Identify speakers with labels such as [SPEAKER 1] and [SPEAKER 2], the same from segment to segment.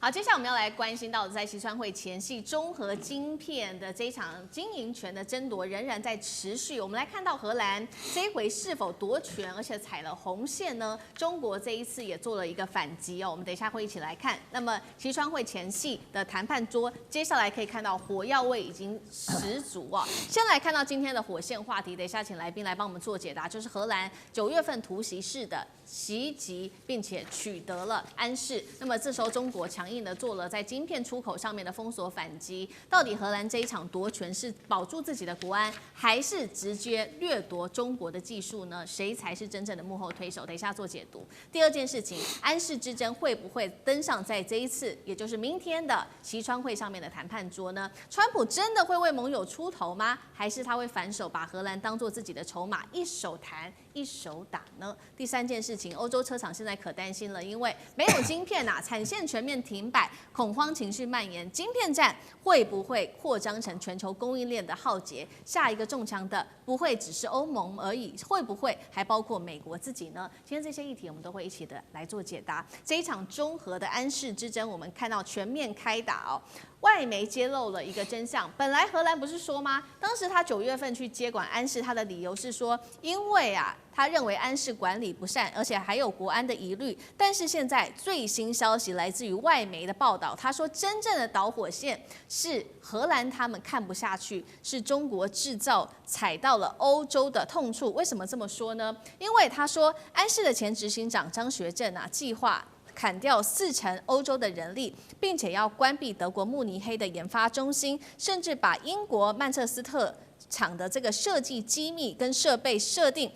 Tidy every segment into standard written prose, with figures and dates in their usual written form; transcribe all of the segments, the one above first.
[SPEAKER 1] 好，接下来我们要来关心到的，在西川会前夕，中核晶片的这一场经营权的争夺仍然在持续。我们来看到荷兰这一回是否夺权，而且踩了红线呢？中国这一次也做了一个反击哦。我们等一下会一起来看。那么西川会前夕的谈判桌，接下来可以看到火药味已经十足啊。先来看到今天的火线话题，等一下请来宾来帮我们做解答，就是荷兰9月份突袭式的袭击，并且取得了安市。那么这时候中国强硬的做了在晶片出口上面的封锁反击。到底荷兰这一场夺权是保住自己的国安，还是直接掠夺中国的技术呢？谁才是真正的幕后推手？等一下做解读。第二件事情，安市之争会不会登上在这一次，也就是明天的西川会上面的谈判桌呢？川普真的会为盟友出头吗？还是他会反手把荷兰当作自己的筹码，一手谈一手打呢？第三件事情，欧洲车厂现在可担心了，因为没有晶片啊，产线全面停摆，恐慌情绪蔓延，晶片战会不会扩张成全球供应链的浩劫？下一个中枪的不会只是欧盟而已，会不会还包括美国自己呢？今天这些议题我们都会一起的来做解答。这一场中核的安市之争，我们看到全面开打哦。外媒揭露了一个真相，本来荷兰不是说吗？当时他9月份去接管安市，他的理由是说，因为他认为安市管理不善，而且还有国安的疑虑。但是现在最新消息来自于外媒的报道，他说真正的导火线是荷兰他们看不下去，是中国制造踩到了欧洲的痛处。为什么这么说呢？因为他说安市的前执行长张学正计划砍掉40%欧洲的人力，并且要关闭德国慕尼黑的研发中心，甚至把英国曼彻斯特厂的这个设计机密跟设备设定，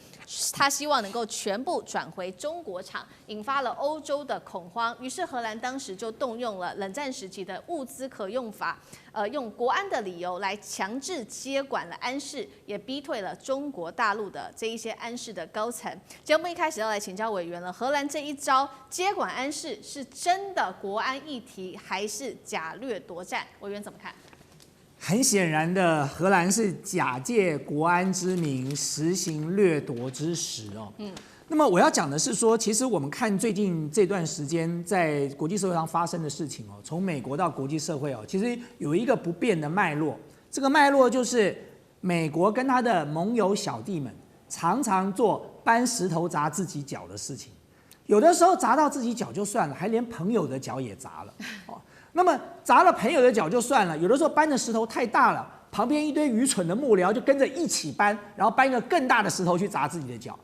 [SPEAKER 1] 他希望能够全部转回中国厂，引发了欧洲的恐慌。于是荷兰当时就动用了冷战时期的物资可用法，用国安的理由来强制接管了安市，也逼退了中国大陆的这一些安市的高层。节目一开始要来请教委员了，荷兰这一招接管安市是真的国安议题，还是假掠夺战？委员怎么看？
[SPEAKER 2] 很显然的，荷兰是假借国安之名实行掠夺之实哦。那么我要讲的是说，其实我们看最近这段时间在国际社会上发生的事情哦，从美国到国际社会哦，其实有一个不变的脉络。这个脉络就是美国跟他的盟友小弟们常常做搬石头砸自己脚的事情，有的时候砸到自己脚就算了，还连朋友的脚也砸了哦。那么砸了朋友的脚就算了，有的时候搬的石头太大了，旁边一堆愚蠢的幕僚就跟着一起搬，然后搬一个更大的石头去砸自己的脚。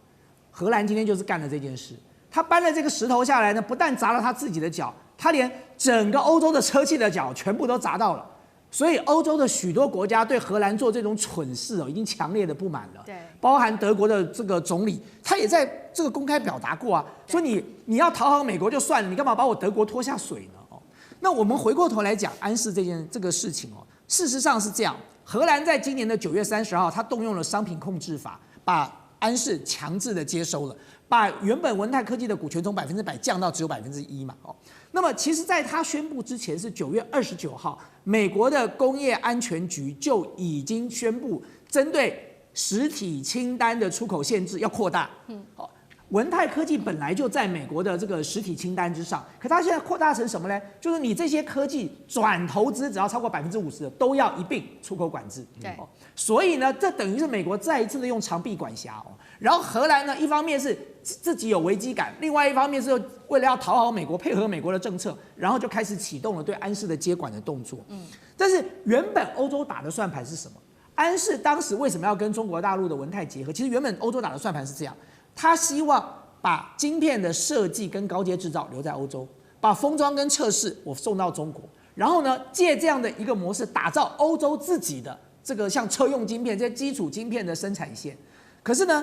[SPEAKER 2] 荷兰今天就是干了这件事，他搬了这个石头下来呢，不但砸了他自己的脚，他连整个欧洲的车企的脚全部都砸到了。所以欧洲的许多国家对荷兰做这种蠢事已经强烈的不满了。对，包含德国的这个总理，他也在这个公开表达过啊，说你要讨好美国就算了，你干嘛把我德国拖下水呢？那我们回过头来讲安市这个事情哦，事实上是这样，荷兰在今年的9月30号，他动用了商品控制法，把安市强制的接收了，把原本文泰科技的股权从100%降到只有1%嘛。那么其实在他宣布之前是9月29号，美国的工业安全局就已经宣布针对实体清单的出口限制要扩大。文泰科技本来就在美国的这个实体清单之上，可它现在扩大成什么呢？就是你这些科技转投资只要超过50%的，都要一并出口管制。对，所以呢，这等于是美国再一次的用长臂管辖哦。然后荷兰呢，一方面是自己有危机感，另外一方面是为了要讨好美国，配合美国的政策，然后就开始启动了对安市的接管的动作。但是原本欧洲打的算盘是什么？安市当时为什么要跟中国大陆的文泰结合？其实原本欧洲打的算盘是这样。他希望把晶片的设计跟高阶制造留在欧洲，把封装跟测试我送到中国，然后呢，借这样的一个模式打造欧洲自己的这个像车用晶片这些基础晶片的生产线。可是呢，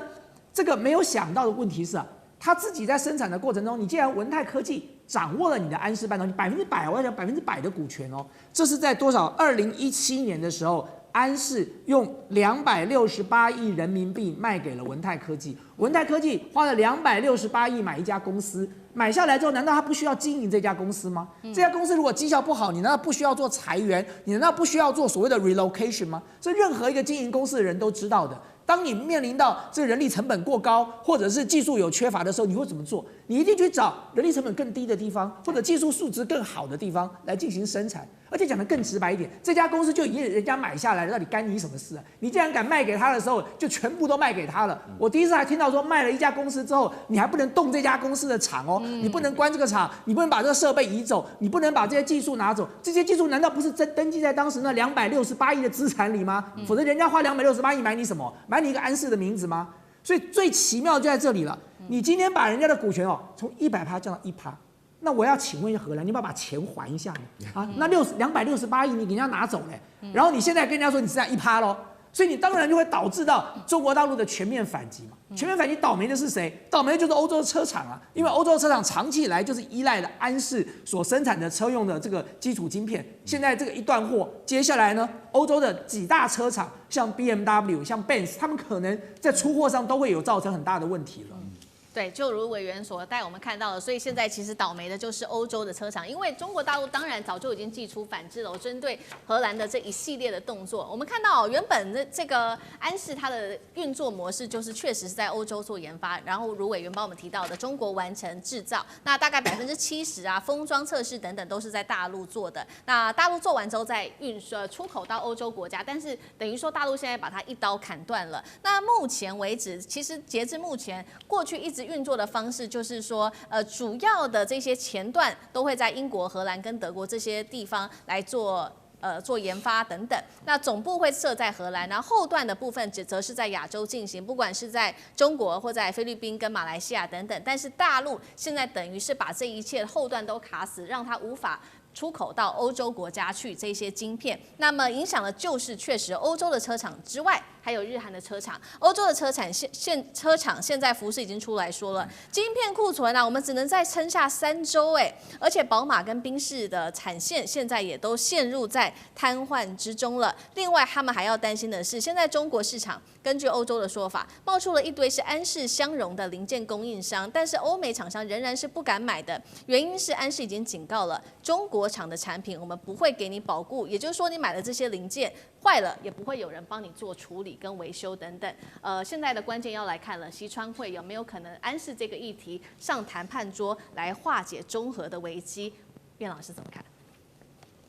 [SPEAKER 2] 这个没有想到的问题是他自己在生产的过程中，你既然文泰科技掌握了你的安市半导体100%，我要讲100%的股权哦，这是在多少？2017年的时候。安市用268亿人民币卖给了文泰科技，文泰科技花了268亿买一家公司，买下来之后，难道他不需要经营这家公司吗？这家公司如果绩效不好，你难道不需要做裁员？你难道不需要做所谓的 relocation 吗？这任何一个经营公司的人都知道的。当你面临到这个人力成本过高，或者是技术有缺乏的时候，你会怎么做？你一定去找人力成本更低的地方，或者技术素质更好的地方来进行生产。而且讲得更直白一点，这家公司就已经人家买下来了，到底干你什么事啊？你既然敢卖给他的时候，就全部都卖给他了。我第一次还听到说，卖了一家公司之后，你还不能动这家公司的厂哦，你不能关这个厂，你不能把这个设备移走，你不能把这些技术拿走。这些技术难道不是登记在当时那268亿的资产里吗？否则人家花268亿买你什么？买你一个安氏的名字吗？所以最奇妙就在这里了。你今天把人家的股权从100%降到1%。那我要请问一下荷兰，你要不要把钱还一下呢？啊，那268亿你给人家拿走嘞，然后你现在跟人家说你只占1%喽，所以你当然就会导致到中国大陆的全面反击嘛。全面反击倒霉的是谁？倒霉的就是欧洲的车厂啊，因为欧洲的车厂长期以来就是依赖了安氏所生产的车用的这个基础晶片，现在这个一断货，接下来呢，欧洲的几大车厂像 BMW、像 Benz， 他们可能在出货上都会有造成很大的问题了。
[SPEAKER 1] 对，就如委员所带我们看到的，所以现在其实倒霉的就是欧洲的车厂，因为中国大陆当然早就已经祭出反制了，针对荷兰的这一系列的动作。我们看到原本的这个安氏它的运作模式就是确实是在欧洲做研发，然后如委员帮我们提到的，中国完成制造，那大概70%啊，封装测试等等都是在大陆做的。那大陆做完之后再出口到欧洲国家，但是等于说大陆现在把它一刀砍断了。那目前为止，其实截至目前，过去一直运作的方式就是说，主要的这些前段都会在英国、荷兰跟德国这些地方来做研发等等。那总部会设在荷兰，然后后段的部分则是在亚洲进行，不管是在中国或在菲律宾跟马来西亚等等。但是大陆现在等于是把这一切后段都卡死，让它无法出口到欧洲国家去这些晶片。那么影响的就是确实欧洲的车厂之外，还有日韩的车厂。欧洲的车厂现在福斯已经出来说了，晶片库存啊，我们只能再撑下3周而且宝马跟宾士的产线现在也都陷入在瘫痪之中了。另外，他们还要担心的是，现在中国市场根据欧洲的说法，冒出了一堆是安氏相容的零件供应商，但是欧美厂商仍然是不敢买的，原因是安氏已经警告了，中国厂的产品我们不会给你保固，也就是说你买的这些零件坏了也不会有人帮你做处理跟维修等等。现在的关键要来看了，西川会有没有可能安氏这个议题上谈判桌来化解中核的危机？卞老师怎么看？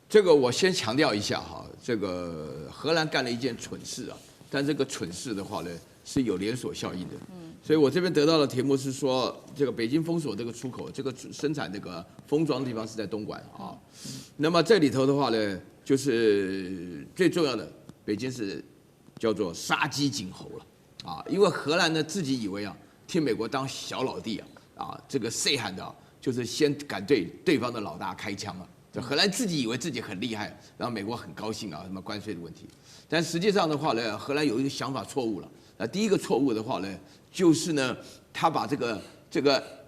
[SPEAKER 3] 这个我先强调一下哈，这个荷兰干了一件蠢事啊，但这个蠢事的话呢是有连锁效应的。所以我这边得到的题目是说，这个北京封锁这个出口，这个生产这个封装的地方是在东莞啊。那么这里头的话呢，就是最重要的，北京是叫做杀鸡儆猴了啊，因为荷兰呢自己以为啊，替美国当小老弟啊，这个谁喊的，就是先敢对对方的老大开枪啊。这荷兰自己以为自己很厉害，然后美国很高兴啊，什么关税的问题。但实际上的话呢，荷兰有一个想法错误了。那第一个错误的话呢，就是呢，他把这个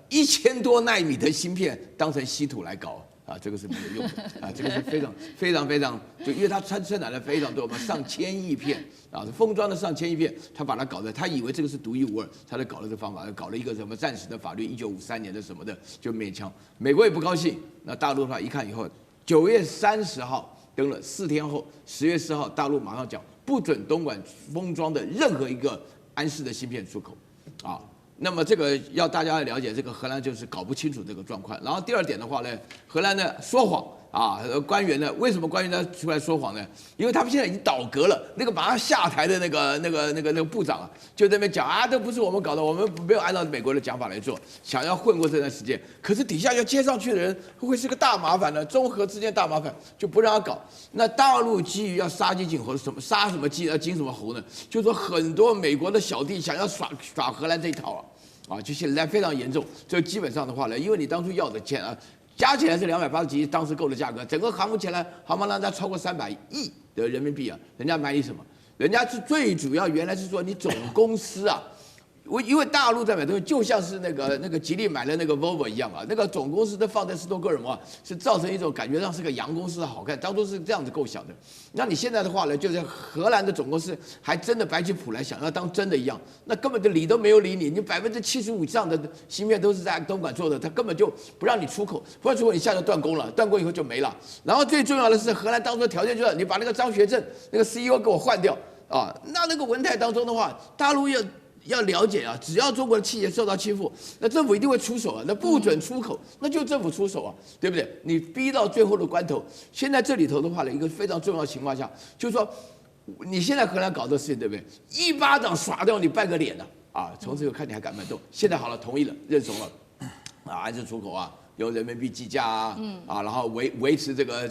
[SPEAKER 3] 1000多奈米的芯片当成稀土来搞啊，这个是没有用的啊，这个是非常，就因为它生产了非常多嘛，上千亿片啊，封装的上千亿片，他把它搞得，他以为这个是独一无二，他就搞了这个方法，搞了一个什么暂时的法律，1953年的什么的就勉强，美国也不高兴。那大陆的话一看以后，9月30号登了，4天后10月4号，大陆马上讲不准东莞封装的任何一个安氏的芯片出口，啊，那么这个要大家了解，这个荷兰就是搞不清楚这个状况。然后第二点的话呢，荷兰呢说谎啊，官员呢为什么官员呢出来说谎呢？因为他们现在已经倒戈了，那个马上下台的那个部长啊，就在那边讲啊，这不是我们搞的，我们没有按照美国的讲法来做，想要混过这段时间。可是底下要接上去的人会是个大麻烦呢，中荷之间大麻烦，就不让他搞。那大陆基于要杀鸡儆猴，什么杀什么鸡要惊什么猴呢？就是说很多美国的小弟想要耍荷兰这一套啊，就现在非常严重。这基本上的话呢，因为你当初要的钱啊，加起来是280几亿，当时购的价格，整个航空起来，航空让它超过300亿的人民币啊，人家买你什么？人家是最主要原来是说你总公司啊。因为大陆在买东西，就像是那个吉利买了那个 Volvo 一样啊，那个总公司都放在斯托哥尔摩，是造成一种感觉上是个洋公司的好看，当初是这样子构想的。那你现在的话呢，就是荷兰的总公司还真的摆起谱来，想要当真的一样，那根本就理都没有理你，你75%以上的芯片都是在东莞做的，他根本就不让你出口，不让出口你下就断供了，断供以后就没了。然后最重要的是，荷兰当初的条件就是你把那个张学正那个 CEO 给我换掉。啊，那个文态当中的话，大陆要了解啊，只要中国的企业受到欺负，那政府一定会出手啊，那不准出口，那就政府出手啊，对不对？你逼到最后的关头，现在这里头的话呢，一个非常重要的情况下，就是说，你现在荷兰搞这事情，对不对？一巴掌耍掉你半个脸了啊！从此以后看你还敢不敢动？现在好了，同意了，认怂了，啊，安置出口啊。用人民币计价啊，然后维持这个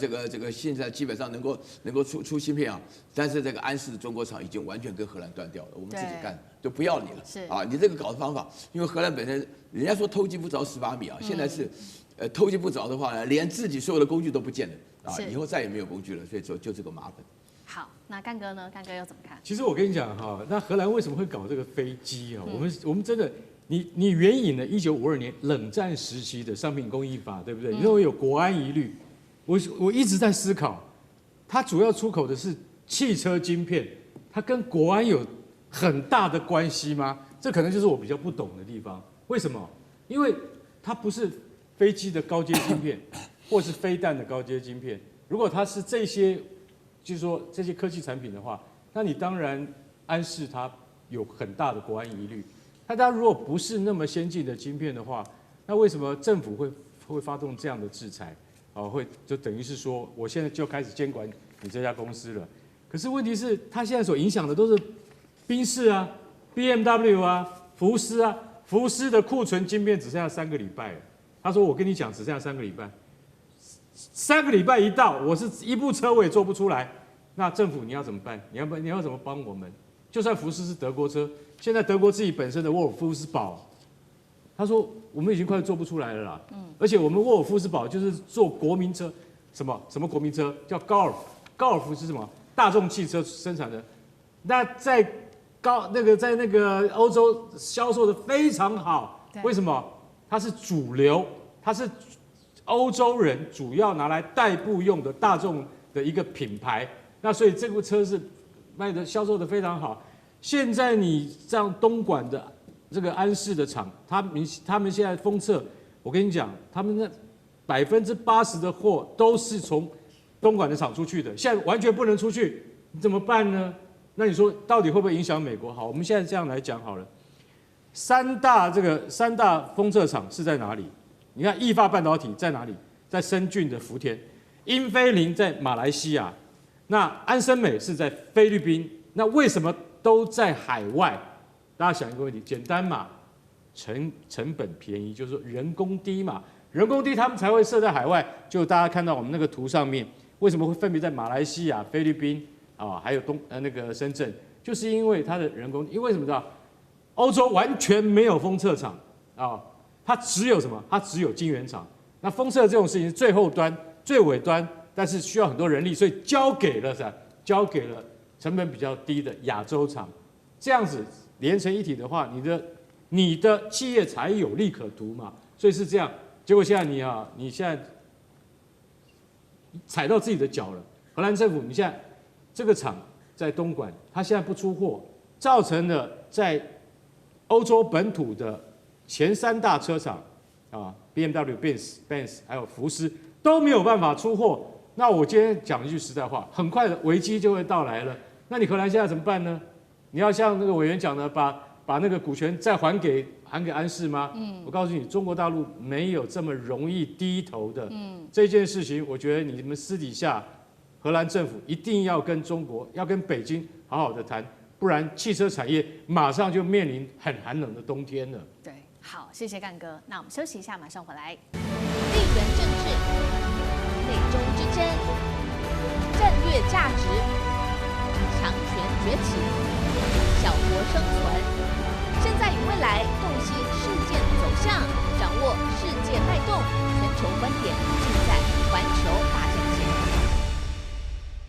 [SPEAKER 3] 现在基本上能够出芯片啊，但是这个安氏的中国厂已经完全跟荷兰断掉了，我们自己干就不要你了，
[SPEAKER 1] 是
[SPEAKER 3] 啊，你这个搞的方法，因为荷兰本身人家说偷鸡不着18米啊，现在是偷鸡不着的话呢，连自己所有的工具都不见了啊，以后再也没有工具了，所以就这个麻烦。
[SPEAKER 1] 好，那干哥呢？干哥又怎么看？
[SPEAKER 4] 其实我跟你讲哈，那荷兰为什么会搞这个飞机啊？我们真的。你援引了1952年冷战时期的商品供应法，对不对？你认为有国安疑虑，我一直在思考，它主要出口的是汽车晶片，它跟国安有很大的关系吗？这可能就是我比较不懂的地方。为什么？因为它不是飞机的高阶晶片，或是飞弹的高阶晶片。如果它是这些，就是说这些科技产品的话，那你当然安视它有很大的国安疑虑。那它如果不是那么先进的晶片的话，那为什么政府会发动这样的制裁？会就等于是说，我现在就开始监管你这家公司了。可是问题是，它现在所影响的都是宾士啊、BMW 啊、福斯啊。福斯的库存晶片只剩下3个礼拜了。他说：“我跟你讲，只剩下3个礼拜。3个礼拜一到，我是一部车我也做不出来。那政府你要怎么办？你要怎么帮我们？就算福斯是德国车。”现在德国自己本身的沃尔夫斯堡，他说我们已经快做不出来了啦。而且我们沃尔夫斯堡就是做国民车，什么国民车叫高尔夫，高尔夫是什么？大众汽车生产的。那在那个欧洲销售的非常好，为什么？它是主流，它是欧洲人主要拿来代步用的大众的一个品牌。那所以这部车是销售的非常好。现在你像东莞的这个安氏的厂，他们现在封测，我跟你讲，他们那80%的货都是从东莞的厂出去的，现在完全不能出去，你怎么办呢？那你说到底会不会影响美国？好，我们现在这样来讲好了，三大封测厂是在哪里？你看意法半导体在哪里？在深圳的福田，英飞凌在马来西亚，那安森美是在菲律宾，那为什么？都在海外，大家想一个问题，简单嘛，成本便宜，就是说人工低嘛，人工低他们才会设在海外。就大家看到我们那个图上面，为什么会分别在马来西亚、菲律宾啊，还有那个深圳，就是因为它的人工，因为什么知道？欧洲完全没有封测厂啊，它只有什么？它只有晶圆厂。那封测这种事情是最后端、最尾端，但是需要很多人力，所以交给了成本比较低的亚洲厂，这样子连成一体的话，你的企业才有利可图嘛。所以是这样。结果现在你现在踩到自己的脚了。荷兰政府，你现在这个厂在东莞，它现在不出货，造成了在欧洲本土的前3大车厂BMW、Benz 还有福斯都没有办法出货。那我今天讲一句实在话，很快的危机就会到来了。那你荷兰现在怎么办呢？你要像那个委员讲的，把那个股权再还给安氏吗？我告诉你，中国大陆没有这么容易低头的。这件事情，我觉得你们私底下，荷兰政府一定要跟北京好好的谈，不然汽车产业马上就面临很寒冷的冬天了。
[SPEAKER 1] 对，好，谢谢干哥。那我们休息一下，马上回来。地缘政治、美中之争、战略价值、强权崛起、小国生存。